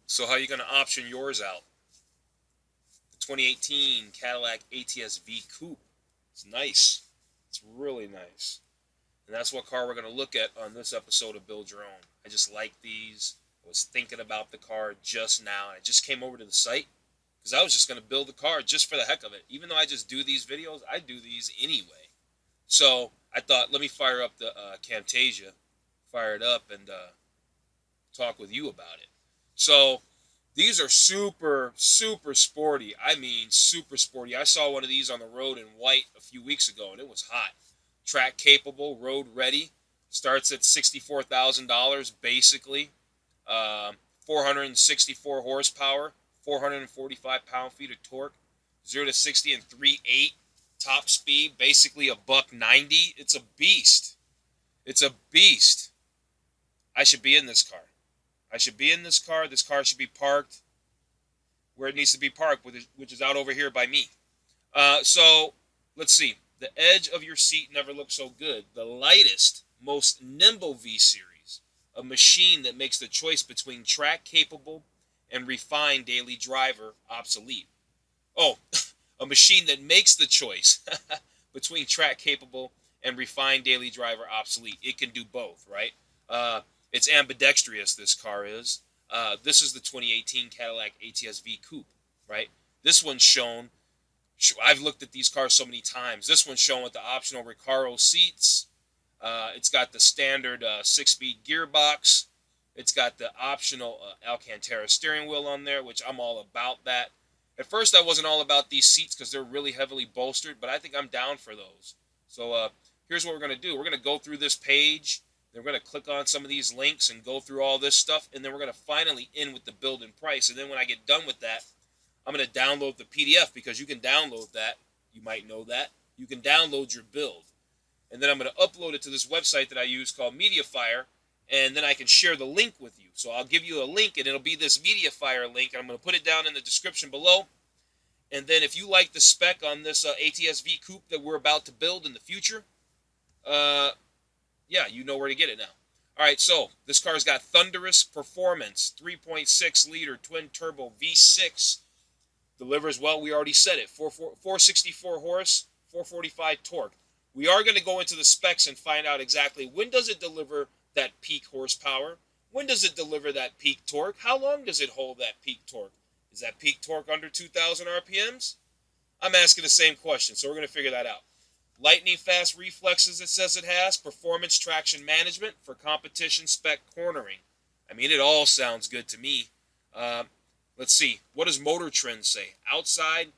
So how are you going to option yours out? The 2018 Cadillac ATS-V Coupe. It's nice. It's really nice. And that's what car we're going to look at on this episode of Build Your Own. I just like these. I was thinking about the car just now. I just came over to the site because I was just going to build the car just for the heck of it. Even though I just do these videos, I do these anyway. So I thought, let me fire up the Camtasia, fire it up, and talk with you about it. So these are super, super sporty. I mean, super sporty. I saw one of these on the road in white a few weeks ago, and it was hot. Track capable, road ready. Starts at $64,000 basically. 464 horsepower, 445 pound-feet of torque, 0 to 60 in 3.8. Top speed, basically a $190. It's a beast. It's a beast. I should be in this car. I should be in this car. This car should be parked where it needs to be parked, which is out over here by me. So let's see. The edge of your seat never looked so good. The lightest, most nimble V-Series. A machine that makes the choice between track capable and refined daily driver obsolete. Oh, a machine that makes the choice between track capable and refined daily driver obsolete. It can do both, right? It's ambidextrous, this car is. This is the 2018 Cadillac ATS-V Coupe, right? This one's shown. I've looked at these cars so many times. This one's shown with the optional Recaro seats. It's got the standard 6-speed gearbox. It's got the optional Alcantara steering wheel on there, which I'm all about that. At first, I wasn't all about these seats because they're really heavily bolstered, but I think I'm down for those. So here's what we're going to do. We're going to go through this page. Then we're going to click on some of these links and go through all this stuff. And then we're going to finally end with the build and price. And then when I get done with that, I'm going to download the PDF because you can download that. You might know that. You can download your build. And then I'm going to upload it to this website that I use called MediaFire. And then I can share the link with you. So I'll give you a link, and it'll be this MediaFire link. And I'm going to put it down in the description below. And then if you like the spec on this ATS-V Coupe that we're about to build in the future, yeah, you know where to get it now. All right, so this car's got thunderous performance, 3.6 liter twin turbo V6. Delivers, well, we already said it, 464 horse, 445 torque. We are going to go into the specs and find out exactly when does it deliver that peak horsepower? When does it deliver that peak torque? How long does it hold that peak torque? Is that peak torque under 2,000 RPMs? I'm asking the same question, so we're going to figure that out. Lightning fast reflexes, it says it has. Performance traction management for competition spec cornering. I mean, it all sounds good to me. Let's see. What does Motor Trend say? Outside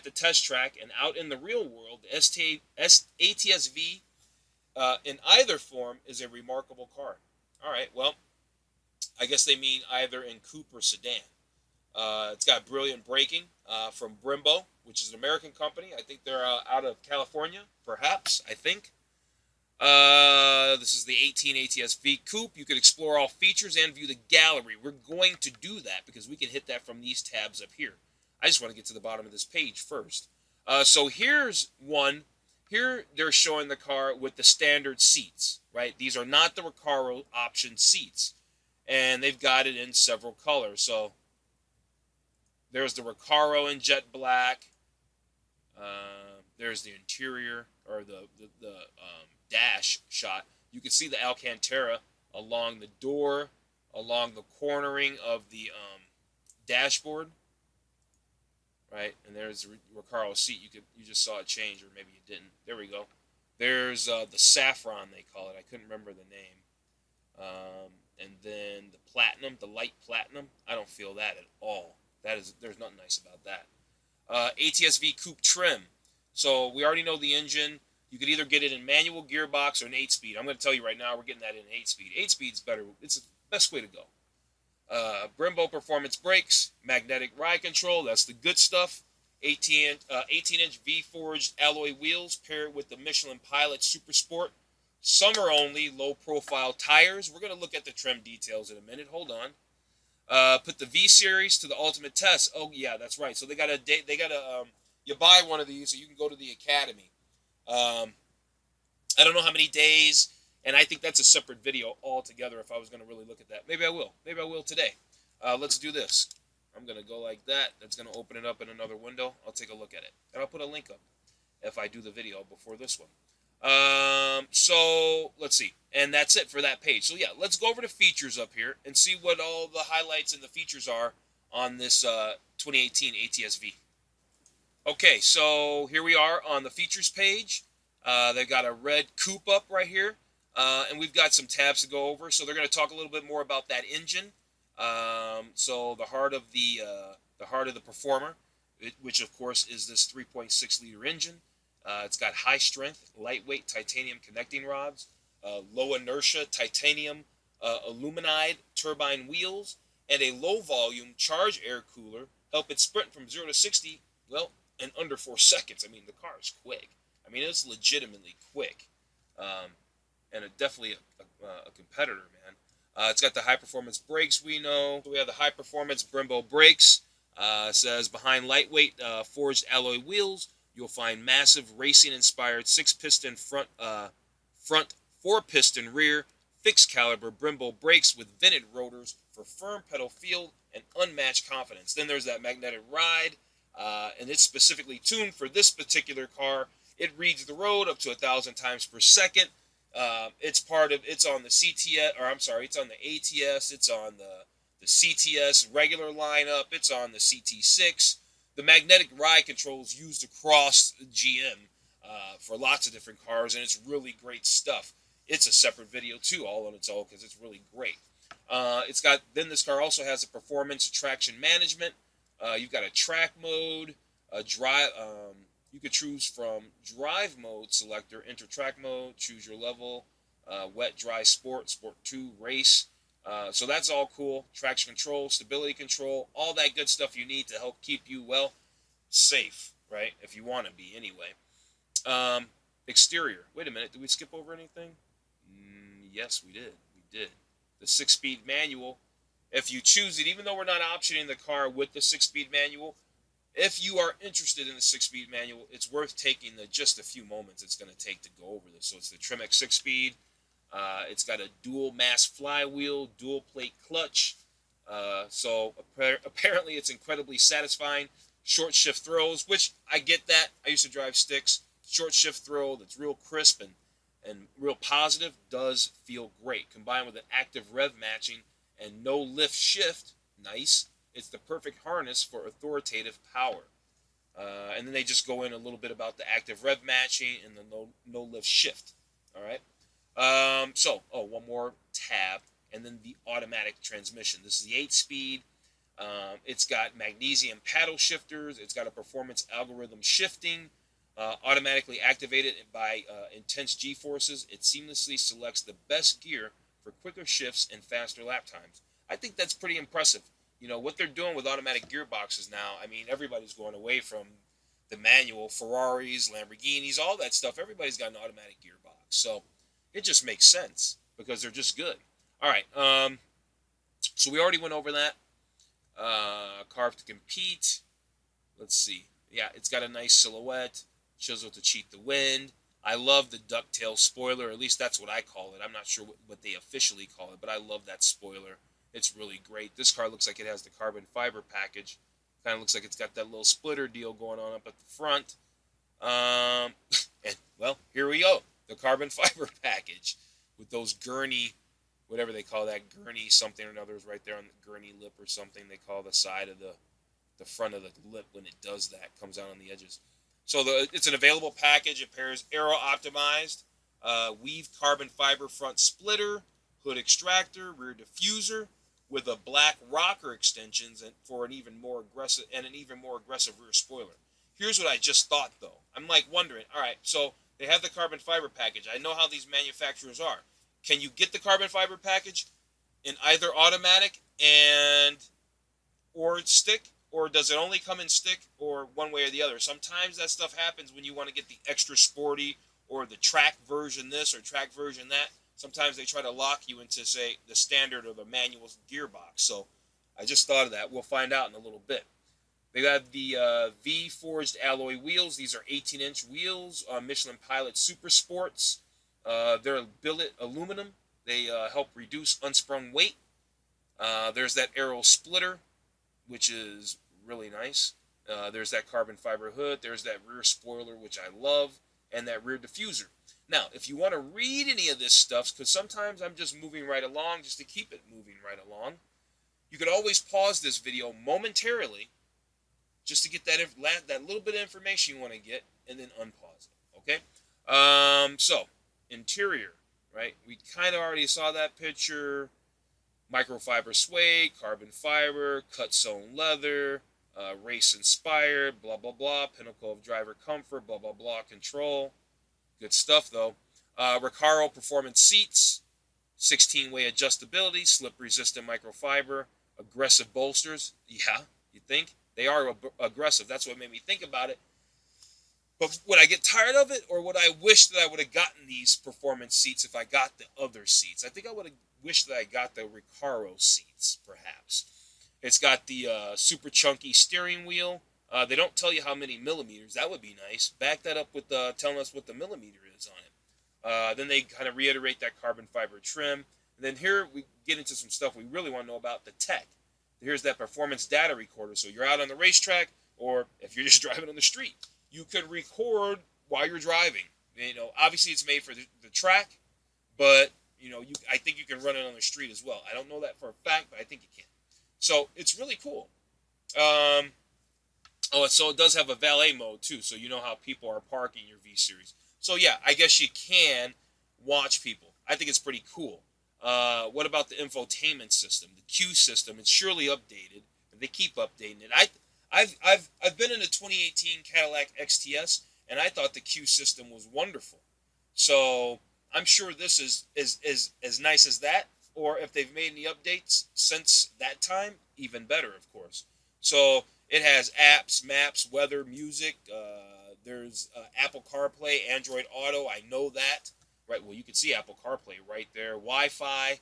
the test track and out in the real world, the ATS-V in either form is a remarkable car. All right, well, I guess they mean either in coupe or sedan. It's got brilliant braking from Brembo, which is an American company. I think they're out of California, perhaps, I think. This is the 18 ATS-V Coupe. You can explore all features and view the gallery. We're going to do that because we can hit that from these tabs up here. I just want to get to the bottom of this page first. So here's one. Here they're showing the car with the standard seats, right? These are not the Recaro option seats. And they've got it in several colors. So there's the Recaro in jet black. There's the interior, or the dash shot. You can see the Alcantara along the door, along the cornering of the dashboard, right? And there's the Recaro seat. You just saw it change, or maybe you didn't. There we go. There's the saffron, they call it. I couldn't remember the name. And then the platinum, the light platinum. I don't feel that at all. There's nothing nice about that. ATS-V Coupe trim. So we already know the engine. You could either get it in manual gearbox or an 8-speed. I'm going to tell you right now, we're getting that in 8-speed. 8-speed's better. It's the best way to go. Brembo performance brakes, magnetic ride control. That's the good stuff. 18-inch V-forged alloy wheels paired with the Michelin Pilot Super Sport. Summer only, low-profile tires. We're going to look at the trim details in a minute. Hold on. Put the V-Series to the ultimate test. Oh, yeah, that's right. So they got you buy one of these so you can go to the academy. I don't know how many days, and I think that's a separate video altogether if I was going to really look at that. Maybe I will. Maybe I will today. let's do this. I'm going to go like that. That's going to open it up in another window. I'll take a look at it. And I'll put a link up if I do the video before this one. So let's see. And that's it for that page. So yeah, let's go over the features up here and see what all the highlights and the features are on this 2018 ATS-V. Okay, so here we are on the features page. They've got a red coupe up right here. And we've got some tabs to go over. So they're going to talk a little bit more about that engine. So the heart of the performer, which of course is this 3.6 liter engine. It's got high strength, lightweight titanium connecting rods, low inertia titanium aluminide turbine wheels, and a low volume charge air cooler help it sprint from 0 to 60, well, in under 4 seconds. I mean, the car is quick. I mean, it's legitimately quick. And definitely a competitor, man. It's got the high-performance brakes, we know. So we have the high-performance Brembo brakes. It says, behind lightweight forged alloy wheels, you'll find massive racing-inspired 6-piston front, 4-piston rear, fixed-caliber Brembo brakes with vented rotors for firm pedal feel and unmatched confidence. Then there's that magnetic ride, and it's specifically tuned for this particular car. It reads the road up to 1,000 times per second. It's on the CTS, or I'm sorry, it's on the ATS, it's on the CTS regular lineup, it's on the CT6. The magnetic ride controls used across GM for lots of different cars, and it's really great stuff. It's a separate video too, all on its own, because it's really great. Then this car also has a performance traction management. You've got a track mode, a drive. You could choose from drive mode selector, enter track mode, choose your level, wet, dry, sport, sport 2, race. So that's all cool. Traction control, stability control, all that good stuff you need to help keep you, well, safe, right? If you want to be anyway. Exterior. Wait a minute. Did we skip over anything? Yes, we did. We did. The 6-speed manual. If you choose it, even though we're not optioning the car with the 6-speed manual, if you are interested in the 6-speed manual, it's worth taking just a few moments it's going to take to go over this. So it's the Trimx 6-speed. It's got a dual mass flywheel, dual plate clutch. So apparently it's incredibly satisfying. Short shift throws, which I get that. I used to drive sticks. Short shift throw that's real crisp and real positive does feel great. Combined with an active rev matching and no lift shift, nice. It's the perfect harness for authoritative power. And then they just go in a little bit about the active rev matching and the no lift shift. All right. One more tab, and then the automatic transmission. This is the 8-speed. It's got magnesium paddle shifters. It's got a performance algorithm shifting, automatically activated by intense G-forces. It seamlessly selects the best gear for quicker shifts and faster lap times. I think that's pretty impressive. You know, what they're doing with automatic gearboxes now, I mean, everybody's going away from the manual. Ferraris, Lamborghinis, all that stuff. Everybody's got an automatic gearbox. So it just makes sense because they're just good. All right. So we already went over that. Carved to compete. Let's see. Yeah, it's got a nice silhouette. Chisel to cheat the wind. I love the ducktail spoiler. At least that's what I call it. I'm not sure what they officially call it, but I love that spoiler. It's really great. This car looks like it has the carbon fiber package. Kind of looks like it's got that little splitter deal going on up at the front. And, well, here we go. The carbon fiber package with those gurney, whatever they call that, gurney something or another is right there on the gurney lip or something. They call the side of the front of the lip when it does that. Comes out on the edges. So it's an available package. It pairs aero optimized, weave carbon fiber front splitter, hood extractor, rear diffuser, with a black rocker extensions and for an even more aggressive rear spoiler. Here's what I just thought though. I'm like wondering, all right, so they have the carbon fiber package. I know how these manufacturers are. Can you get the carbon fiber package in either automatic or stick, or does it only come in stick, or one way or the other? Sometimes that stuff happens when you want to get the extra sporty or the track version this or track version that. Sometimes they try to lock you into, say, the standard or the manual gearbox. So I just thought of that. We'll find out in a little bit. They got the V forged alloy wheels. These are 18-inch wheels on Michelin Pilot Super Sports. They're billet aluminum. They help reduce unsprung weight. There's that aero splitter, which is really nice. There's that carbon fiber hood. There's that rear spoiler, which I love, and that rear diffuser. Now, if you want to read any of this stuff, because sometimes I'm just moving right along just to keep it moving right along, you could always pause this video momentarily just to get that little bit of information you want to get, and then unpause it. Okay. So interior, right? We kind of already saw that picture. Microfiber suede, carbon fiber, cut sewn leather, race inspired, blah blah blah. Pinnacle of driver comfort, blah blah blah. Control, good stuff though. Recaro performance seats, 16-way adjustability, slip resistant microfiber, aggressive bolsters. Yeah, you think they are aggressive? That's what made me think about it. But would I get tired of it, or would I wish that I would have gotten these performance seats if I got the other seats? I think I would have wished that I got the Recaro seats, perhaps. It's got the super chunky steering wheel. They don't tell you how many millimeters. That would be nice. Back that up with telling us what the millimeter is on it. Then they kind of reiterate that carbon fiber trim. And then here we get into some stuff we really want to know about, the tech. Here's that performance data recorder. So you're out on the racetrack, or if you're just driving on the street, you can record while you're driving. You know, obviously it's made for the track, but you know, I think you can run it on the street as well. I don't know that for a fact, but I think you can. So it's really cool. So it does have a valet mode too, so you know how people are parking your V Series. So yeah, I guess you can watch people. I think it's pretty cool. What about the infotainment system, the Q system? It's surely updated, and they keep updating it. I've been in a 2018 Cadillac XTS, and I thought the Q system was wonderful. So I'm sure this is as nice as that, or if they've made any updates since that time, even better, of course. So it has apps, maps, weather, music. There's Apple CarPlay, Android Auto. I know that. Right. Well, you can see Apple CarPlay right there. Wi-Fi.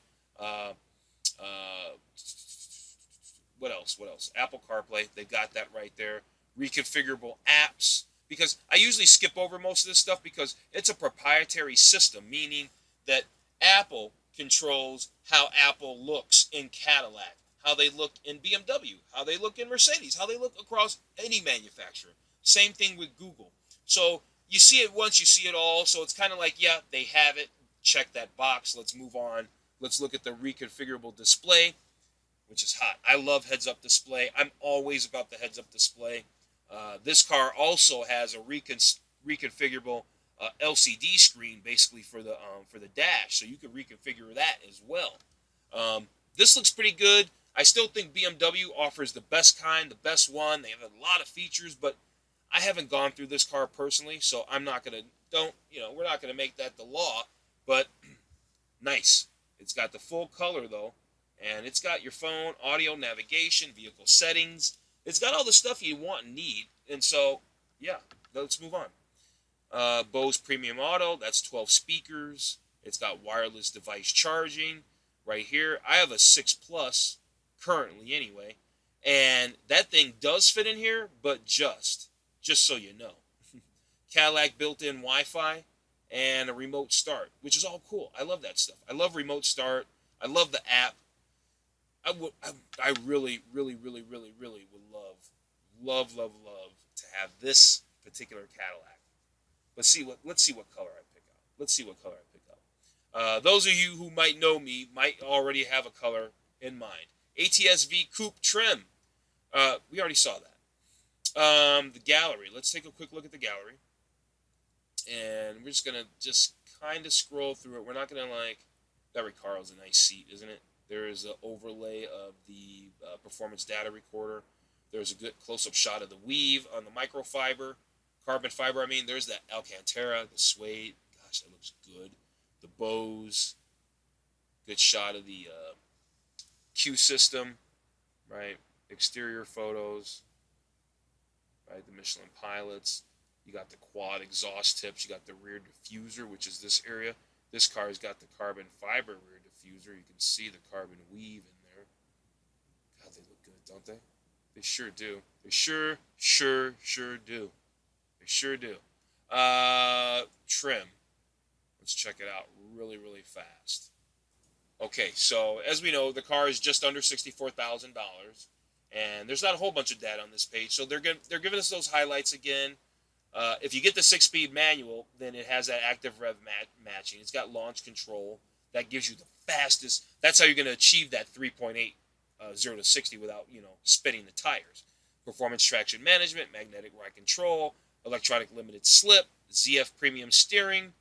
What else? What else? Apple CarPlay. They got that right there. Reconfigurable apps. Because I usually skip over most of this stuff because it's a proprietary system, meaning that Apple controls how Apple looks in Cadillac, how they look in BMW, how they look in Mercedes, how they look across any manufacturer. Same thing with Google. So you see it once, you see it all. So it's kind of like, yeah, they have it. Check that box. Let's move on. Let's look at the reconfigurable display, which is hot. I love heads-up display. I'm always about the heads-up display. This car also has a reconfigurable LCD screen, basically for the dash, so you can reconfigure that as well. This looks pretty good. I still think BMW offers the best kind, the best one. They have a lot of features, but I haven't gone through this car personally, so I'm not gonna we're not gonna make that the law. But nice. It's got the full color though, and it's got your phone, audio, navigation, vehicle settings. It's got all the stuff you want and need. And so, yeah, let's move on. Bose Premium Auto, that's 12 speakers. It's got wireless device charging right here. I have a 6 Plus currently anyway. And that thing does fit in here, but just so you know. Cadillac built-in Wi-Fi and a remote start, which is all cool. I love that stuff. I love remote start. I love the app. I really would love to have this particular Cadillac. Let's see what color I pick out. Those of you who might know me might already have a color in mind. ATS-V Coupe trim. We already saw that. The gallery. Let's take a quick look at the gallery. And we're just gonna kind of scroll through it. We're not gonna that Recaro's a nice seat, isn't it? There is an overlay of the performance data recorder. There's a good close-up shot of the weave on the microfiber, carbon fiber. I mean, there's that Alcantara, the suede. Gosh, that looks good. The Bose. Good shot of the Q system, right? Exterior photos, right? The Michelin pilots. You got the quad exhaust tips. You got the rear diffuser, which is this area. This car has got the carbon fiber rear diffuser. You can see the carbon weave in there. God, they look good, don't they? They sure do. They sure do. They sure do. Trim. Let's check it out really fast. Okay, so as we know, the car is just under $64,000, and there's not a whole bunch of data on this page. So they're giving us those highlights again. If you get the 6-speed manual, then it has that active rev matching. It's got launch control that gives you the fastest. That's how you're going to achieve that 3.8 0 to 60 without spinning the tires. Performance traction management, magnetic ride control, electronic limited slip, ZF premium steering,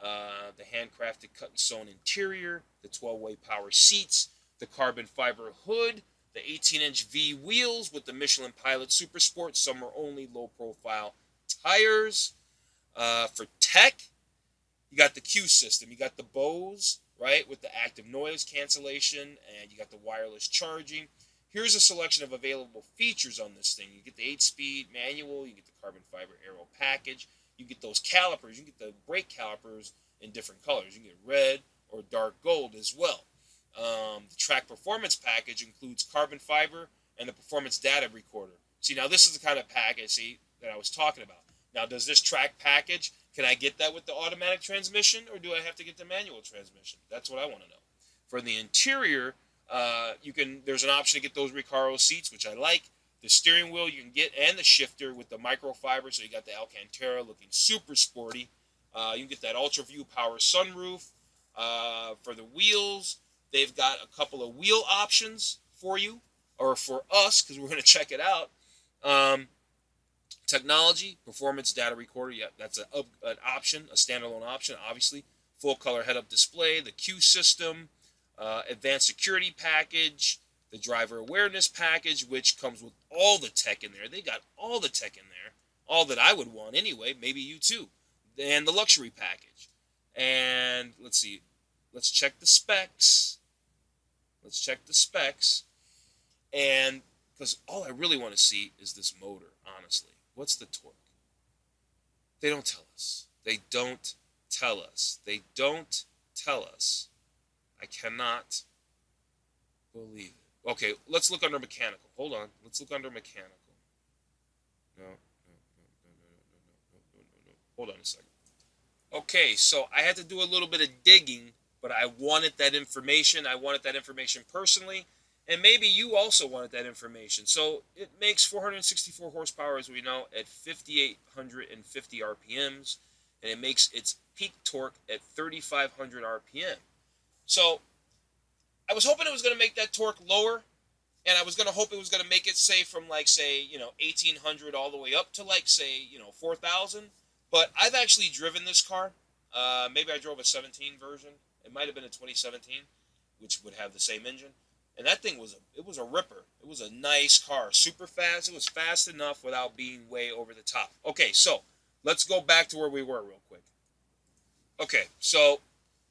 the handcrafted cut and sewn interior, the 12-way power seats, the carbon fiber hood, the 18-inch V wheels with the Michelin Pilot Super Sport summer only low profile tires. For tech, you got the Q system, you got the Bose, right, with the active noise cancellation, and you got the wireless charging. Here's a selection of available features on this thing. You get the 8-speed manual, you get the carbon fiber aero package, you get those calipers, you get the brake calipers in different colors. You get red or dark gold as well. The track performance package includes carbon fiber and the performance data recorder. See, now this is the kind of package, that I was talking about. Now, does this track package, can I get that with the automatic transmission, or do I have to get the manual transmission? That's what I want to know. For the interior, there's an option to get those Recaro seats, which I like. The steering wheel you can get, and the shifter with the microfiber, so you got the Alcantara looking super sporty. You can get that Ultra View power sunroof. For the wheels, they've got a couple of wheel options for you, or for us, because we're going to check it out. Technology, performance data recorder, yeah, that's an option, a standalone option, obviously. Full color head-up display, the Q system, advanced security package, the driver awareness package, which comes with all the tech in there. They got all the tech in there, all that I would want anyway, maybe you too. And the luxury package. And let's see, let's check the specs. And because all I really want to see is this motor, honestly. What's the torque? They don't tell us. They don't tell us. I cannot believe it. Okay, let's look under mechanical. Hold on. Let's look under mechanical. No. Hold on a second. Okay, so I had to do a little bit of digging, but I wanted that information. I wanted that information personally. And maybe you also wanted that information. So it makes 464 horsepower, as we know, at 5,850 RPMs. And it makes its peak torque at 3,500 RPM. So I was hoping it was going to make that torque lower. And I was going to hope it was going to make it, say, from 1,800 all the way up to 4,000. But I've actually driven this car. Maybe I drove a 17 version. It might have been a 2017, which would have the same engine. And that thing was a ripper. It was a nice car, super fast. It was fast enough without being way over the top. Okay, so let's go back to where we were real quick. Okay, so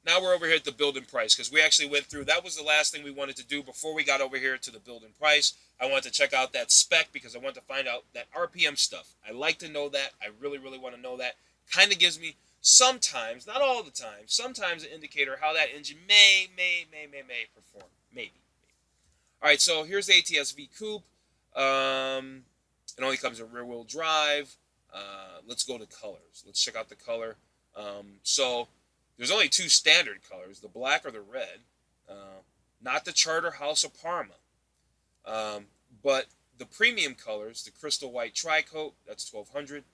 now we're over here at the build and price, because we actually went through, that was the last thing we wanted to do before we got over here to the build and price. I wanted to check out that spec because I wanted to find out that RPM stuff. I like to know that. I really, really want to know that. Kind of gives me sometimes, not all the time, sometimes an indicator how that engine may perform. Maybe. All right, so here's the ATS-V Coupe. It only comes in rear-wheel drive. Let's go to colors. Let's check out the color. So there's only two standard colors, the black or the red. Not the Charter House of Parma. But the premium colors, the Crystal White Tri-Coat, that's $1,200.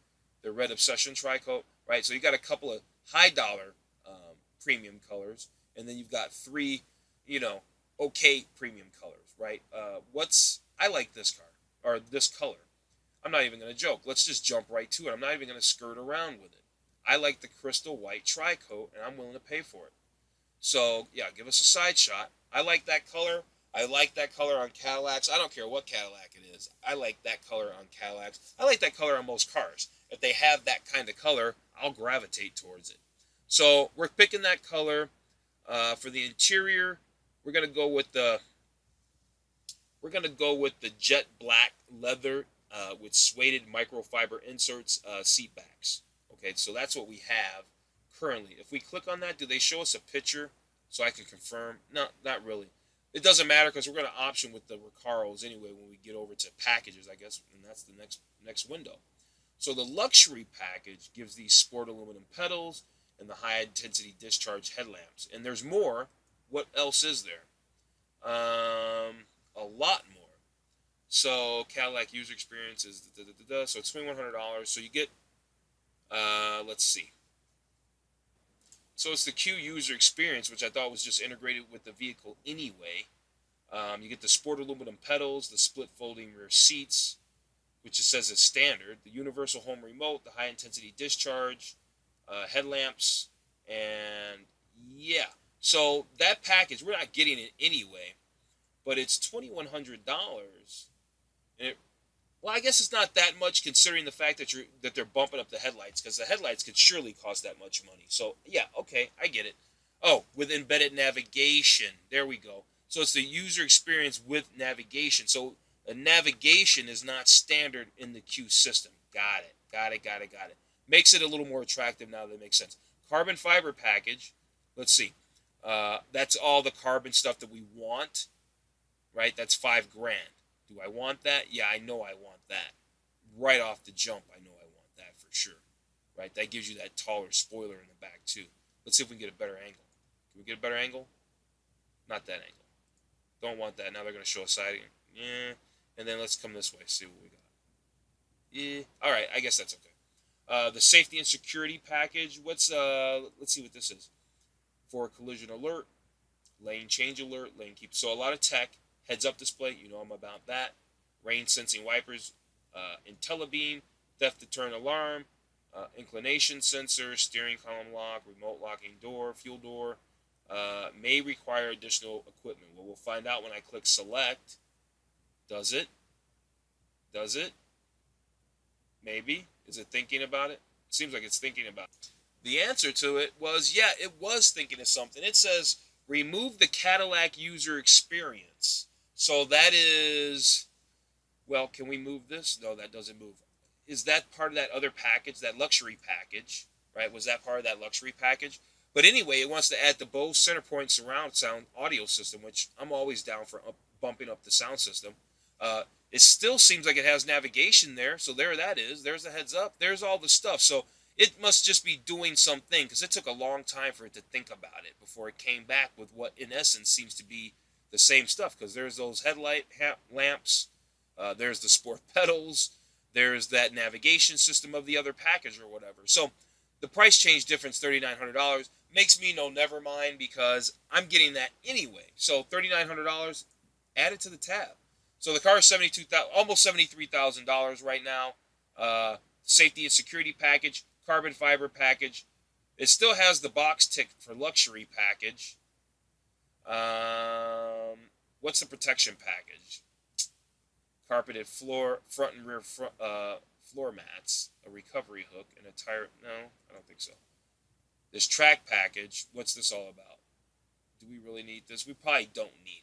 The Red Obsession Tri-Coat, right? So you got a couple of high-dollar premium colors, and then you've got three, okay premium colors, right? I like this car, or this color. I'm not even going to joke. Let's just jump right to it. I'm not even going to skirt around with it. I like the Crystal White Tri-Coat, and I'm willing to pay for it. So, yeah, give us a side shot. I like that color. I like that color on Cadillacs. I don't care what Cadillac it is. I like that color on Cadillacs. I like that color on most cars. If they have that kind of color, I'll gravitate towards it. So we're picking that color. For the interior, we're gonna go with the jet black leather with suede microfiber inserts, seat backs. Okay, so that's what we have currently. If we click on that, do they show us a picture so I can confirm? No, not really. It doesn't matter because we're going to option with the Recaros anyway when we get over to packages, I guess, and that's the next window. So the luxury package gives these sport aluminum pedals and the high-intensity discharge headlamps. And there's more what else is there? A lot more. So Cadillac user experience is so it's $2,100. So you get let's see. So it's the Q user experience, which I thought was just integrated with the vehicle anyway. You get the sport aluminum pedals, the split folding rear seats, which it says is standard, the universal home remote, the high intensity discharge, headlamps, and yeah. So that package, we're not getting it anyway, but it's $2,100. And well, I guess it's not that much considering the fact that they're bumping up the headlights, because the headlights could surely cost that much money. So yeah, okay, I get it. Oh, with embedded navigation, there we go. So it's the user experience with navigation. So a navigation is not standard in the Q system. Got it. Makes it a little more attractive now that it makes sense. Carbon fiber package. Let's see. That's all the carbon stuff that we want, right? That's $5,000. Do I want that? Yeah, I know I want that. Right off the jump, I know I want that for sure. Right? That gives you that taller spoiler in the back too. Let's see if we can get a better angle. Can we get a better angle? Not that angle. Don't want that. Now they're going to show a side. Yeah. And then let's come this way. See what we got. Yeah. All right. I guess that's okay. The safety and security package. Let's see what this is. For collision alert, lane change alert, lane keep. So a lot of tech. Heads up display. You know I'm about that. Rain sensing wipers. IntelliBeam. Theft deterrent alarm. Inclination sensor. Steering column lock. Remote locking door. Fuel door. May require additional equipment. Well, we'll find out when I click select. Does it? Does it? Maybe. Is it thinking about it? It seems like it's thinking about it. The answer to it was, yeah, it was thinking of something. It says, remove the Cadillac user experience. So that is, well, can we move this? No, that doesn't move. Is that part of that other package, that luxury package, right? Was that part of that luxury package? But anyway, it wants to add the Bose Centerpoint surround sound audio system, which I'm always down for bumping up the sound system. It still seems like it has navigation there, so there that is. There's the heads up. There's all the stuff. So it must just be doing something, because it took a long time for it to think about it before it came back with what, in essence, seems to be the same stuff, because there's those headlight lamps, there's the sport pedals, there's that navigation system of the other package or whatever. So the price change difference, $3,900, makes me no never mind, because I'm getting that anyway. So $3,900, add it to the tab. So the car is almost $73,000 right now. Safety and security package, carbon fiber package. It still has the box tick for luxury package. What's the protection package? Carpeted floor, front and rear floor mats, a recovery hook, and a tire. No, I don't think so. This track package, what's this all about? Do we really need this? We probably don't need it.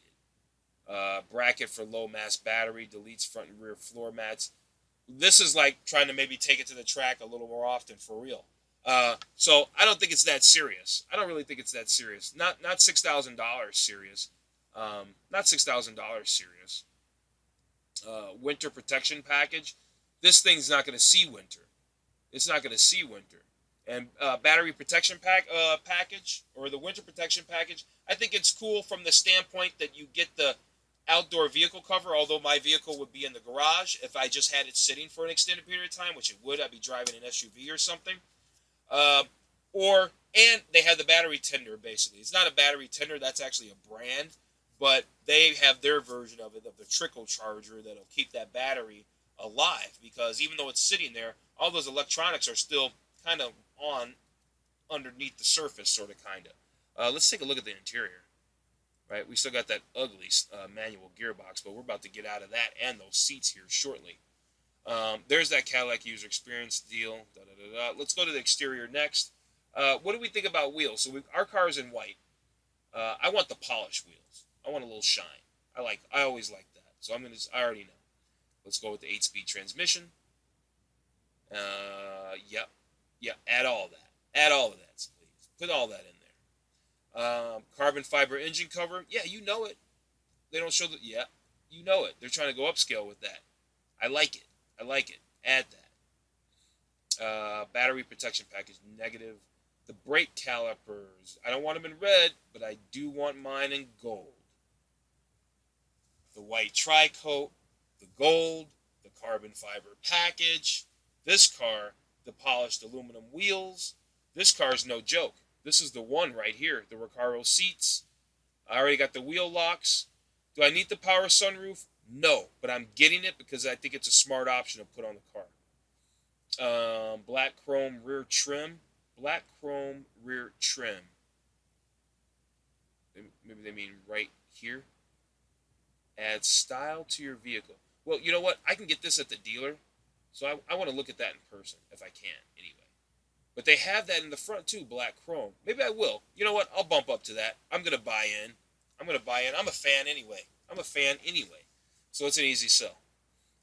Bracket for low mass battery, deletes front and rear floor mats. This is like trying to maybe take it to the track a little more often for real. So I don't think it's that serious. I don't really think it's that serious. Not $6,000 serious. Not $6,000 serious. Winter protection package. This thing's not going to see winter. It's not going to see winter. And battery protection package, or the winter protection package, I think it's cool from the standpoint that you get the outdoor vehicle cover, although my vehicle would be in the garage if I just had it sitting for an extended period of time, which it would. I'd be driving an SUV or something. And they have the battery tender, basically. It's not a battery tender, that's actually a brand, but they have their version of it, of the trickle charger that'll keep that battery alive, because even though it's sitting there, all those electronics are still kind of on underneath the surface, sort of, kind of. Let's take a look at the interior. Right, we still got that ugly manual gearbox, but we're about to get out of that and those seats here shortly. There's that Cadillac user experience deal. Let's go to the exterior next. What do we think about wheels? So our car is in white. I want the polished wheels. I want a little shine. I always like that. So I already know. Let's go with the 8-speed transmission. Yep. Add all that. Add all of that, please. Put all that in there. Carbon fiber engine cover. Yeah, you know it. They don't show the. Yeah, you know it. They're trying to go upscale with that. I like it. Add that. Battery protection package, negative. The brake calipers. I don't want them in red, but I do want mine in gold. The white tri-coat, the gold, the carbon fiber package. This car, the polished aluminum wheels. This car is no joke. This is the one right here. The Recaro seats. I already got the wheel locks. Do I need the power sunroof? No, but I'm getting it because I think it's a smart option to put on the car. Black chrome rear trim. Black chrome rear trim. Maybe they mean right here. Add style to your vehicle. Well, you know what? I can get this at the dealer. So I want to look at that in person if I can, anyway. But they have that in the front too, black chrome. Maybe I will. You know what? I'll bump up to that. I'm going to buy in. I'm a fan anyway. So it's an easy sell.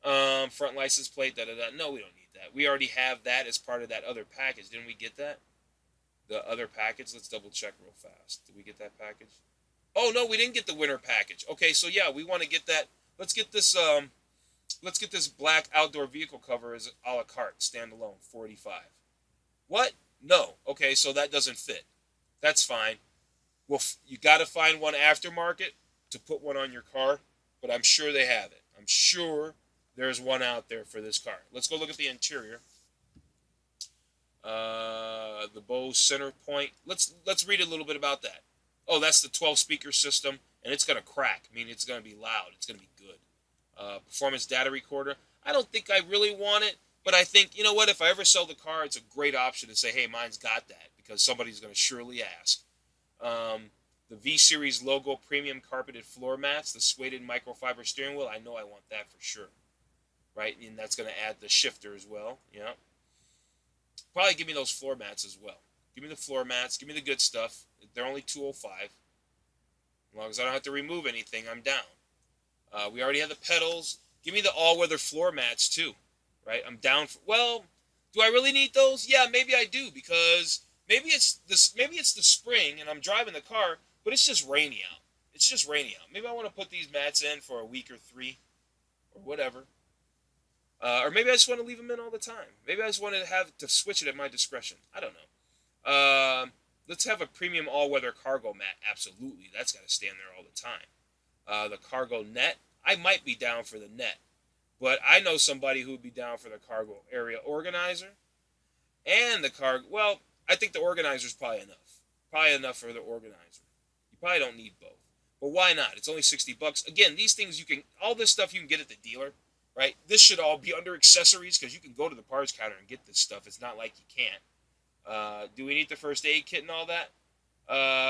Front license plate, da-da-da. No, we don't need that. We already have that as part of that other package. Didn't we get that? The other package? Let's double check real fast. Did we get that package? Oh, no, we didn't get the winter package. Okay, so yeah, we want to get that. Let's get this black outdoor vehicle cover as a la carte, standalone, $45. What? No. Okay, so that doesn't fit. That's fine. Well, you got to find one aftermarket to put one on your car, but I'm sure they have it. I'm sure there's one out there for this car. Let's go look at the interior. The Bose center point. Let's read a little bit about that. Oh, that's the 12-speaker system, and it's going to crack. I mean, it's going to be loud. It's going to be good. Performance data recorder. I don't think I really want it, but I think, you know what, if I ever sell the car, it's a great option to say, hey, mine's got that, because somebody's going to surely ask. The V-Series logo premium carpeted floor mats, the suede microfiber steering wheel, I know I want that for sure. Right? And that's going to add the shifter as well. Yeah. Probably give me those floor mats as well. Give me the floor mats. Give me the good stuff. They're only $205. As long as I don't have to remove anything, I'm down. We already have the pedals. Give me the all-weather floor mats too. Right? I'm down for, well, do I really need those? Yeah, maybe I do, because maybe it's the spring and I'm driving the car, but it's just rainy out. Maybe I want to put these mats in for a week or 3 or whatever. Or maybe I just want to leave them in all the time. Maybe I just want to have to switch it at my discretion. I don't know. Let's have a premium all-weather cargo mat. Absolutely. That's got to stand there all the time. The cargo net. I might be down for the net. But I know somebody who would be down for the cargo area organizer. And the cargo. Well, I think the organizer is probably enough. Probably enough for the organizer. You probably don't need both. But why not? It's only $60. Again, these things all this stuff you can get at the dealer. Right? This should all be under accessories because you can go to the parts counter and get this stuff. It's not like you can't. Do we need the first aid kit and all that?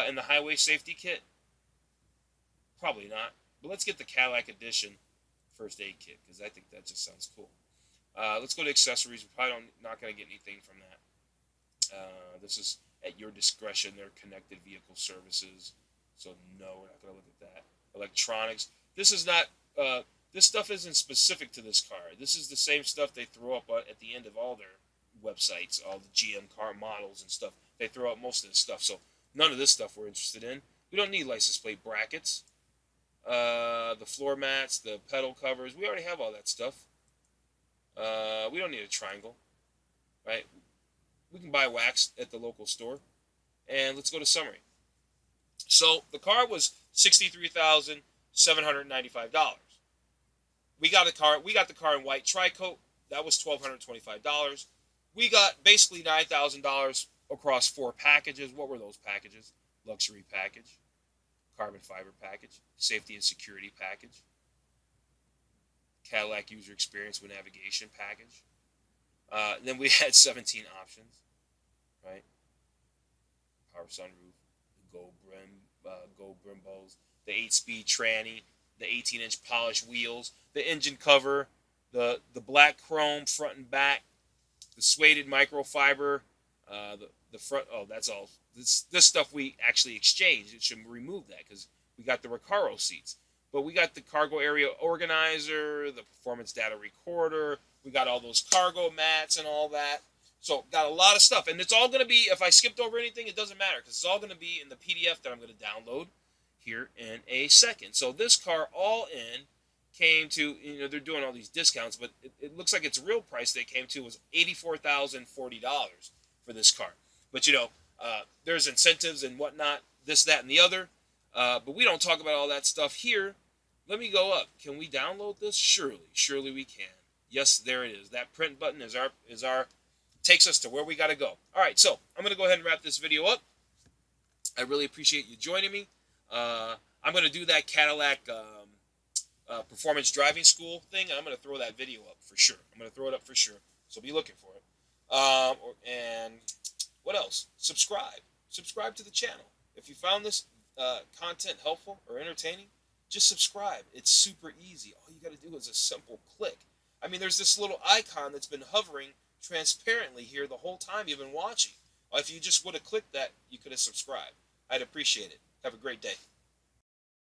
And the highway safety kit? Probably not. But let's get the Cadillac edition first aid kit because I think that just sounds cool. Let's go to accessories. We're probably not going to get anything from that. This is at your discretion. They're connected vehicle services. So no, we're not going to look at that. Electronics. This is not... this stuff isn't specific to this car. This is the same stuff they throw up at the end of all their websites, all the GM car models and stuff. They throw up most of this stuff. So none of this stuff we're interested in. We don't need license plate brackets. The floor mats, the pedal covers. We already have all that stuff. We don't need a triangle. Right? We can buy wax at the local store. And let's go to summary. So the car was $63,795. We got the car in white tri-coat. That was $1,225. We got basically $9,000 across 4 packages. What were those packages? Luxury package, carbon fiber package, safety and security package, Cadillac user experience with navigation package. Then we had 17 options, right? Power sunroof, the gold brimbos, the 8-speed tranny, the 18-inch polished wheels, the engine cover, the black chrome front and back, the suede microfiber, the front. Oh, that's all. This stuff we actually exchanged. It should remove that because we got the Recaro seats. But we got the cargo area organizer, the performance data recorder. We got all those cargo mats and all that. So got a lot of stuff. And it's all going to be, if I skipped over anything, it doesn't matter because it's all going to be in the PDF that I'm going to download here in a second. So this car all in came to, they're doing all these discounts, but it looks like its real price they came to was $84,040 for this car. But There's incentives and whatnot, this, that, and the other. But we don't talk about all that stuff here. Let me go up. Can we download this? Surely we can. Yes, there it is. That print button is our takes us to where we got to go. All right, so I'm going to go ahead and wrap this video up. I really appreciate you joining me. I'm going to do that Cadillac performance driving school thing. I'm going to throw that video up for sure. I'm going to throw it up for sure. So be looking for it. And what else? Subscribe to the channel. If you found this content helpful or entertaining, just subscribe. It's super easy. All you got to do is a simple click. I mean, there's this little icon that's been hovering transparently here the whole time you've been watching. If you just would have clicked that, you could have subscribed. I'd appreciate it. Have a great day.